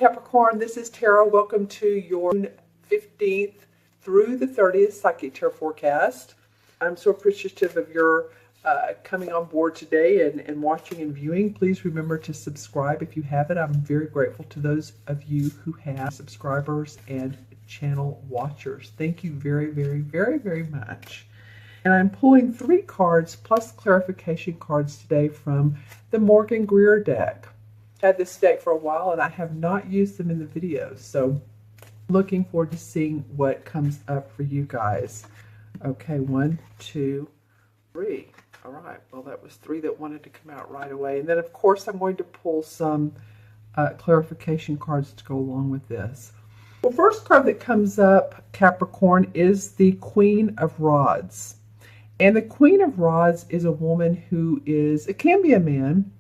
Capricorn, this is Tara. Welcome to your June 15th through the 30th Psychic Tarot forecast. I'm so appreciative of your coming on board today and watching and viewing. Please remember to subscribe if you haven't. I'm very grateful to those of you who have subscribers and channel watchers. Thank you very, very, very, very much. And I'm pulling 3 cards plus clarification cards today from the Morgan Greer deck. Had this deck for a while and I have not used them in the videos, so looking forward to seeing what comes up for you guys. Okay, 1, 2, 3. All right, well, that was 3 that wanted to come out right away. And then of course I'm going to pull some clarification cards to go along with this. Well, first card that comes up, Capricorn, is the Queen of Rods. And the Queen of Rods is a woman who is, it can be a man,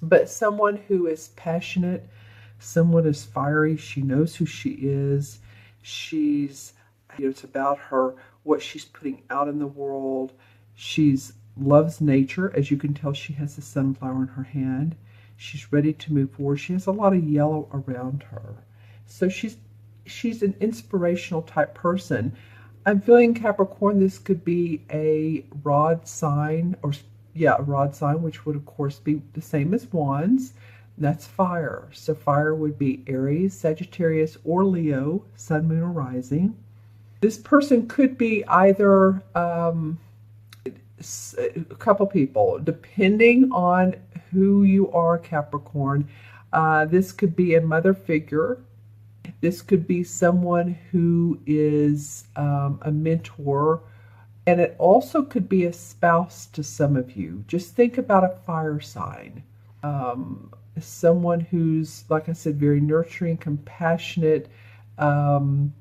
but someone who is passionate, someone is fiery. She knows who she is. She's, it's about her, what she's putting out in the world. She's loves nature. As you can tell, she has a sunflower in her hand. She's ready to move forward. She has a lot of yellow around her. So she's an inspirational type person. I'm feeling, Capricorn, this could be a rod sign, or a rod sign, which would of course be the same as Wands. That's fire. So fire would be Aries, Sagittarius, or Leo, Sun, Moon, or Rising. This person could be either a couple people, depending on who you are, Capricorn. This could be a mother figure. This could be someone who is a mentor. And it also could be a spouse to some of you. Just think about a fire sign. Someone who's, like I said, very nurturing, compassionate. And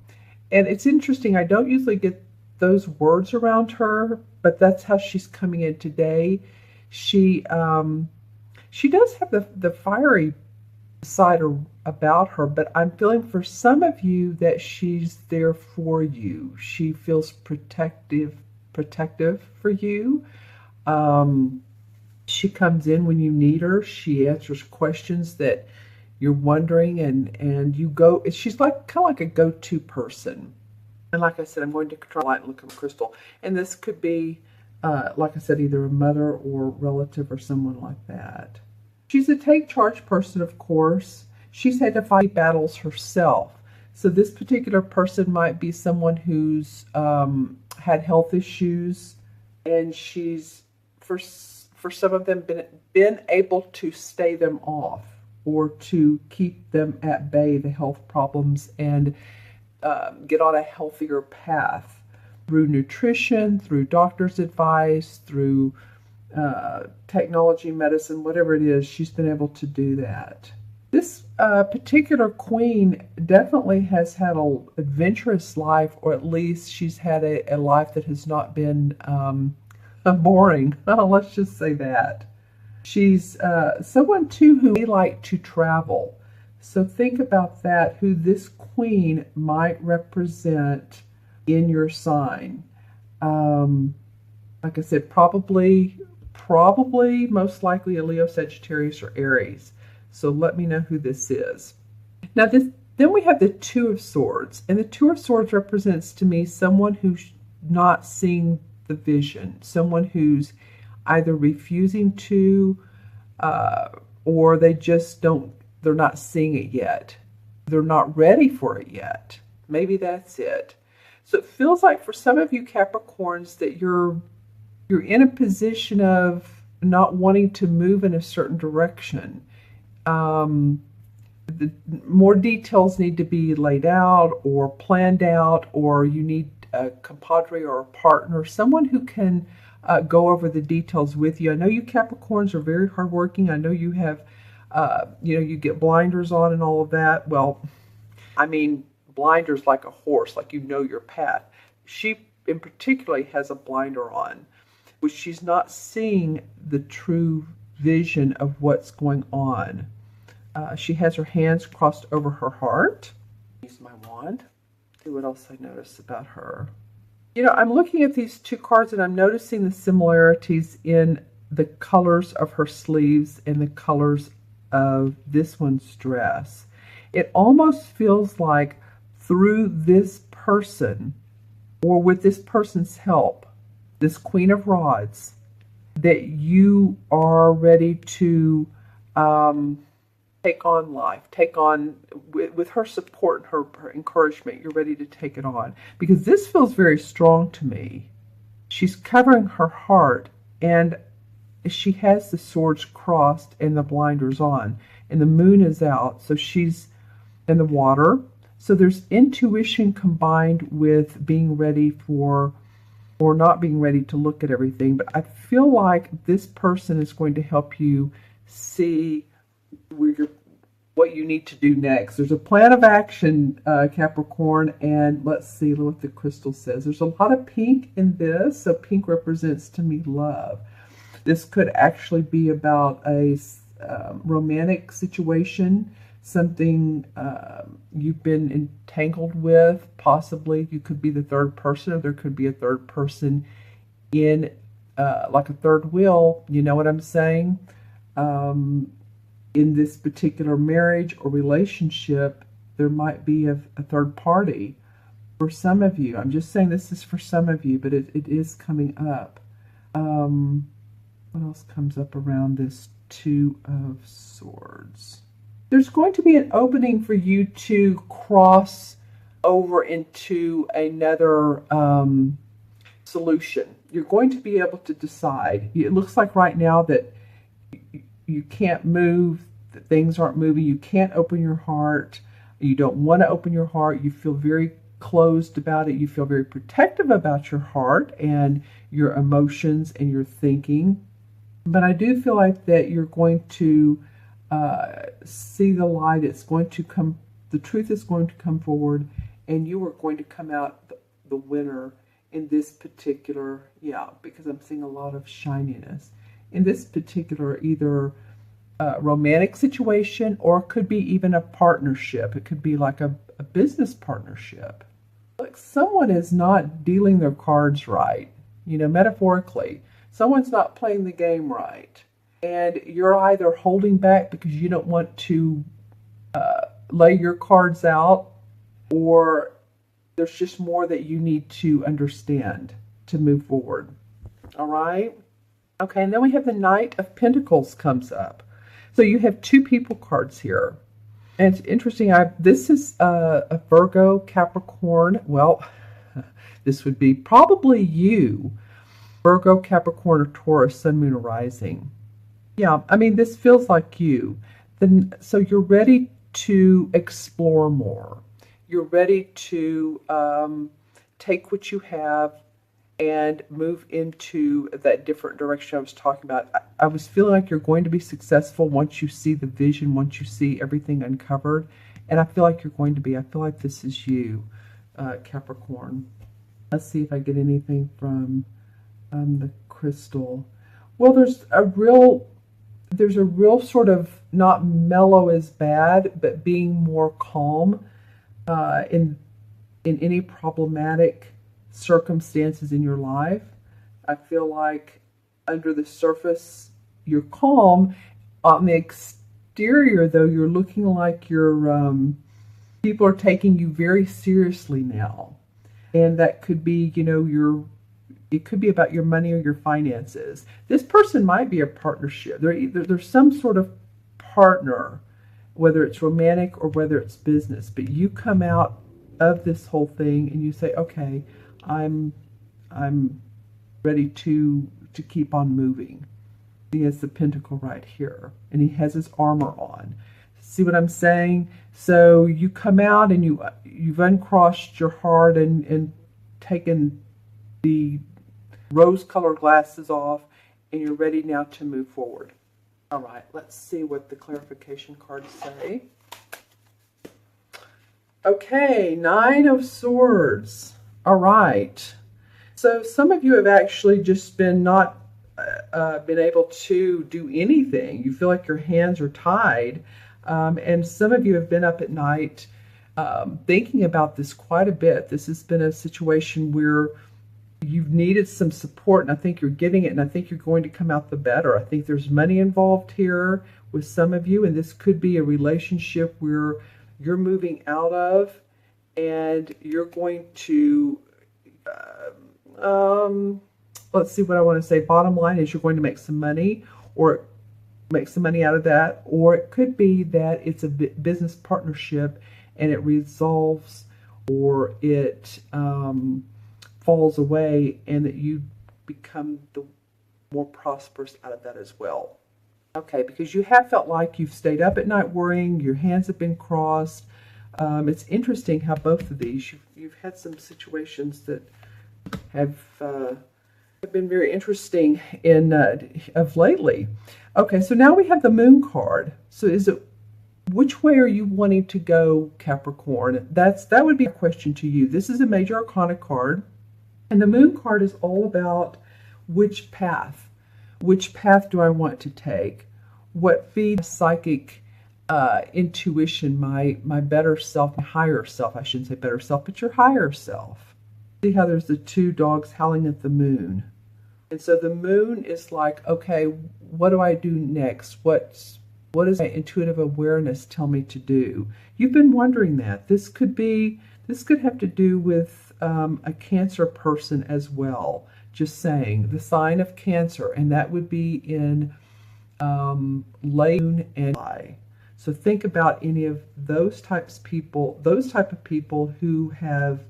it's interesting. I don't usually get those words around her, but that's how she's coming in today. She does have the fiery side about her, but I'm feeling for some of you that she's there for you. She feels protective for you. She comes in when you need her. She answers questions that you're wondering, and you go. She's like kind of like a go-to person. And like I said, I'm going to try light and look at my crystal. And this could be, like I said, either a mother or relative or someone like that. She's a take charge person, of course. She's had to fight battles herself. So this particular person might be someone who's had health issues, and she's, for some of them, been able to stay them off or to keep them at bay, the health problems, and get on a healthier path through nutrition, through doctor's advice, through technology, medicine, whatever it is. She's been able to do that. This particular queen definitely has had an adventurous life, or at least she's had a life that has not been boring. Let's just say that. She's someone, too, who may like to travel. So think about that, who this queen might represent in your sign. Like I said, probably, most likely a Leo, Sagittarius, or Aries. So let me know who this is. Now, then we have the Two of Swords. And the Two of Swords represents to me someone who's not seeing the vision. Someone who's either refusing to, or they just don't, they're not seeing it yet. They're not ready for it yet. Maybe that's it. So it feels like for some of you Capricorns that you're in a position of not wanting to move in a certain direction. More details need to be laid out or planned out, or you need a compadre or a partner, someone who can go over the details with you. I know you Capricorns are very hardworking. I know you have, you get blinders on and all of that. Well, I mean, blinders like a horse, like you know your path. She in particular has a blinder on, which she's not seeing the true vision of what's going on. She has her hands crossed over her heart. Use my wand. See what else I notice about her. I'm looking at these 2 cards and I'm noticing the similarities in the colors of her sleeves and the colors of this one's dress. It almost feels like through this person, or with this person's help, this Queen of Rods, that you are ready to take on life, take on, with her support and her encouragement, you're ready to take it on. Because this feels very strong to me. She's covering her heart, and she has the swords crossed and the blinders on, and the moon is out, so she's in the water. So there's intuition combined with being ready for, or not being ready to look at everything. But I feel like this person is going to help you see what you need to do next. There's a plan of action, Capricorn, and let's see what the crystal says. There's a lot of pink in this, so pink represents to me love. This could actually be about a romantic situation, something you've been entangled with. Possibly you could be the third person, or there could be a third person in like a third wheel. You know what I'm saying? In this particular marriage or relationship, there might be a third party for some of you. I'm just saying this is for some of you, but it is coming up. What else comes up around this Two of Swords? There's going to be an opening for you to cross over into another solution. You're going to be able to decide. It looks like right now that you can't move, that things aren't moving. You can't open your heart. You don't want to open your heart. You feel very closed about it. You feel very protective about your heart and your emotions and your thinking. But I do feel like that you're going to see the light. It's going to come, the truth is going to come forward, and you are going to come out the winner in this particular, because I'm seeing a lot of shininess. In this particular either romantic situation, or it could be even a partnership. It could be like a business partnership. Like someone is not dealing their cards right, metaphorically. Someone's not playing the game right. And you're either holding back because you don't want to lay your cards out, or there's just more that you need to understand to move forward. All right? Okay, and then we have the Knight of Pentacles comes up. So you have two people cards here. And it's interesting, this is a Virgo, Capricorn. Well, this would be probably you. Virgo, Capricorn, or Taurus, Sun, Moon, or Rising. Yeah, I mean, this feels like you. So you're ready to explore more. You're ready to take what you have and move into that different direction I was talking about. I was feeling like you're going to be successful once you see the vision, once you see everything uncovered. And I feel like you're going to be. I feel like this is you, Capricorn. Let's see if I get anything from the crystal. Well, there's a real sort of, not mellow is bad, but being more calm in any problematic circumstances in your life. I feel like under the surface you're calm. On the exterior, though, you're looking like people are taking you very seriously now, and that could be it could be about your money or your finances. This person might be a partnership. There's some sort of partner, whether it's romantic or whether it's business. But you come out of this whole thing and you say, okay, I'm ready to keep on moving. He has the pentacle right here, and he has his armor on. See what I'm saying? So you come out and you've uncrossed your heart and taken the rose-colored glasses off, and you're ready now to move forward. All right, let's see what the clarification cards say. Okay, Nine of Swords. All right. So some of you have actually just been not been able to do anything. You feel like your hands are tied. And some of you have been up at night thinking about this quite a bit. This has been a situation where you've needed some support, and I think you're getting it, and I think you're going to come out the better. I think there's money involved here with some of you, and this could be a relationship where you're moving out of, and you're going to, let's see what I want to say. Bottom line is you're going to make some money, or make some money out of that, or it could be that it's a business partnership and it resolves, or it falls away, and that you become the more prosperous out of that as well. Okay, because you have felt like you've stayed up at night worrying, your hands have been crossed. It's interesting how both of these, you've had some situations that have been very interesting of lately. Okay, so now we have the Moon card. So which way are you wanting to go, Capricorn? That would be a question to you. This is a major arcana card, and the Moon card is all about which path. Which path do I want to take? What feeds psychic intuition, my better self, my higher self. I shouldn't say better self, but your higher self. See how there's the two dogs howling at the moon. And so the moon is like, okay, what do I do next? What does my intuitive awareness tell me to do? You've been wondering that. This could have to do with a Cancer person as well. Just saying, the sign of Cancer, and that would be in late June and July. So think about any of those type of people who have,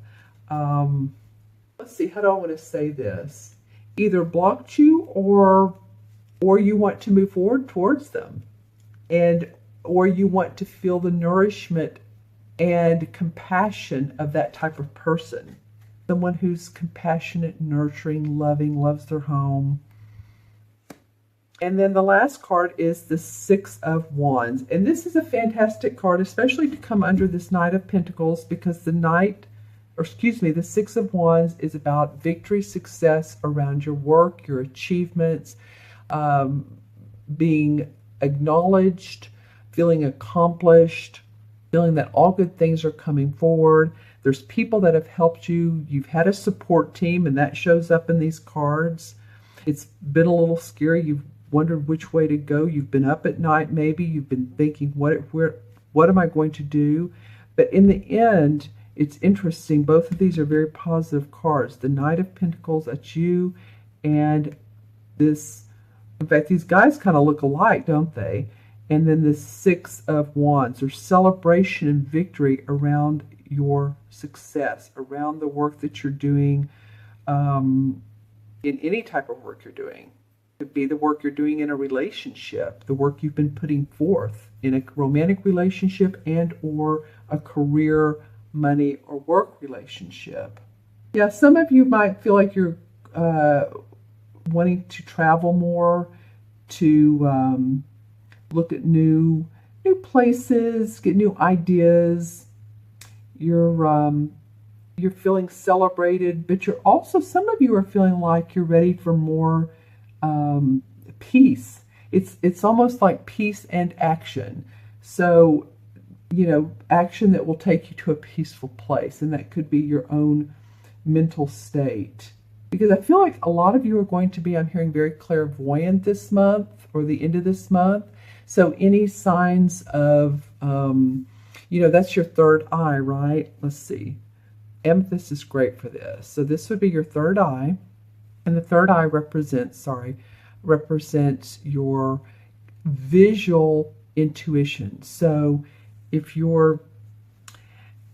let's see, how do I want to say this? Either blocked you, or you want to move forward towards them, or you want to feel the nourishment and compassion of that type of person. Someone who's compassionate, nurturing, loving, loves their home. And then the last card is the Six of Wands. And this is a fantastic card, especially to come under this Knight of Pentacles, because the Six of Wands is about victory, success around your work, your achievements, being acknowledged, feeling accomplished, feeling that all good things are coming forward. There's people that have helped you. You've had a support team, and that shows up in these cards. It's been a little scary. You've wondered which way to go. You've been up at night, maybe. You've been thinking, what am I going to do? But in the end, it's interesting. Both of these are very positive cards. The Knight of Pentacles, that's you, and this, in fact, these guys kind of look alike, don't they? And then the Six of Wands. There's celebration and victory around your success, around the work that you're doing, in any type of work you're doing. It could be the work you're doing in a relationship, the work you've been putting forth in a romantic relationship and or a career, money, or work relationship. Yeah, some of you might feel like you're wanting to travel more, to look at new places, get new ideas. You're feeling celebrated, but you're also, some of you are feeling like you're ready for more peace. It's almost like peace and action. So, action that will take you to a peaceful place, and that could be your own mental state. Because I feel like a lot of you are going to be, I'm hearing, very clairvoyant this month, or the end of this month. So any signs of, that's your third eye, right? Let's see. Amethyst is great for this. So this would be your third eye. And the third eye represents your visual intuition. So if you're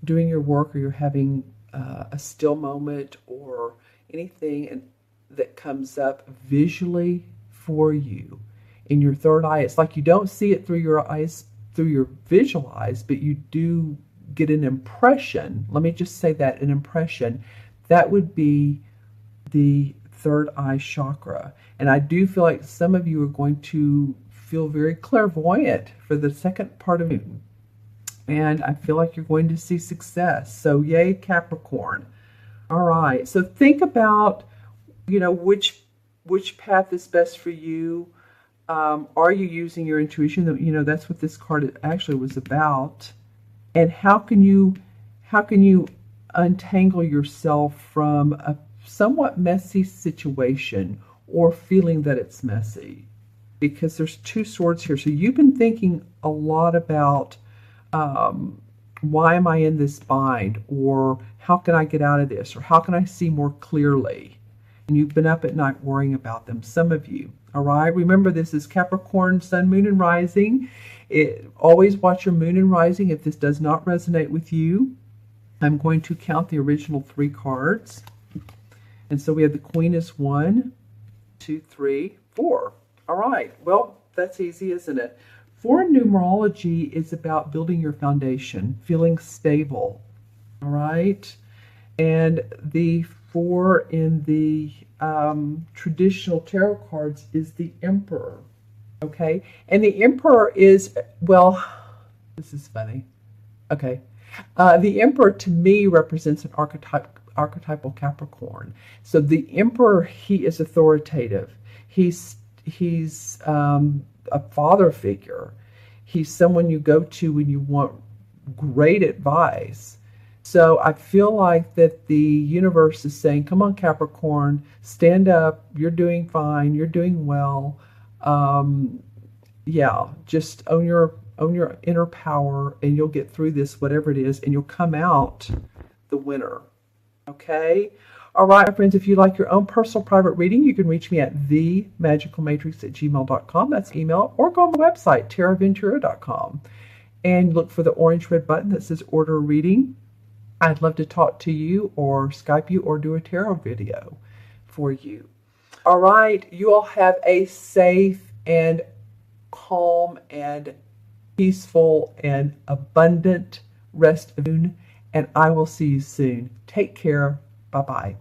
doing your work, or you're having a still moment, or anything that comes up visually for you in your third eye, it's like you don't see it through your eyes, through your visual eyes, but you do get an impression. Let me just say that, an impression. That would be the third eye chakra. And I do feel like some of you are going to feel very clairvoyant for the second part of it. And I feel like you're going to see success. So yay, Capricorn. All right. So think about, which path is best for you. Are you using your intuition? That's what this card actually was about. And how can you untangle yourself from a somewhat messy situation, or feeling that it's messy? Because there's two swords here. So you've been thinking a lot about why am I in this bind? Or how can I get out of this? Or how can I see more clearly? And you've been up at night worrying about them, some of you. All right, remember this is Capricorn, Sun, Moon, and Rising. Always watch your Moon and Rising. If this does not resonate with you, I'm going to count the original 3 cards. And so we have the Queen is 1, 2, 3, 4. All right, well, that's easy, isn't it? 4 in numerology is about building your foundation, feeling stable. All right, and the 4 in the traditional tarot cards is the Emperor. Okay, and the Emperor is, well, this is funny. Okay, the Emperor to me represents an archetypal Capricorn. So the Emperor, he is authoritative. He's a father figure. He's someone you go to when you want great advice. So I feel like that the universe is saying, come on, Capricorn, stand up. You're doing fine. You're doing well. Yeah, just own your inner power, and you'll get through this, whatever it is, and you'll come out the winner. Okay? All right, my friends, if you'd like your own personal private reading, you can reach me at themagicalmatrix@gmail.com. That's email, or go on my website, taraventura.com, and look for the orange-red button that says Order a Reading. I'd love to talk to you or Skype you or do a tarot video for you. All right, you all have a safe and calm and peaceful and abundant rest of the moon, and I will see you soon. Take care. Bye-bye.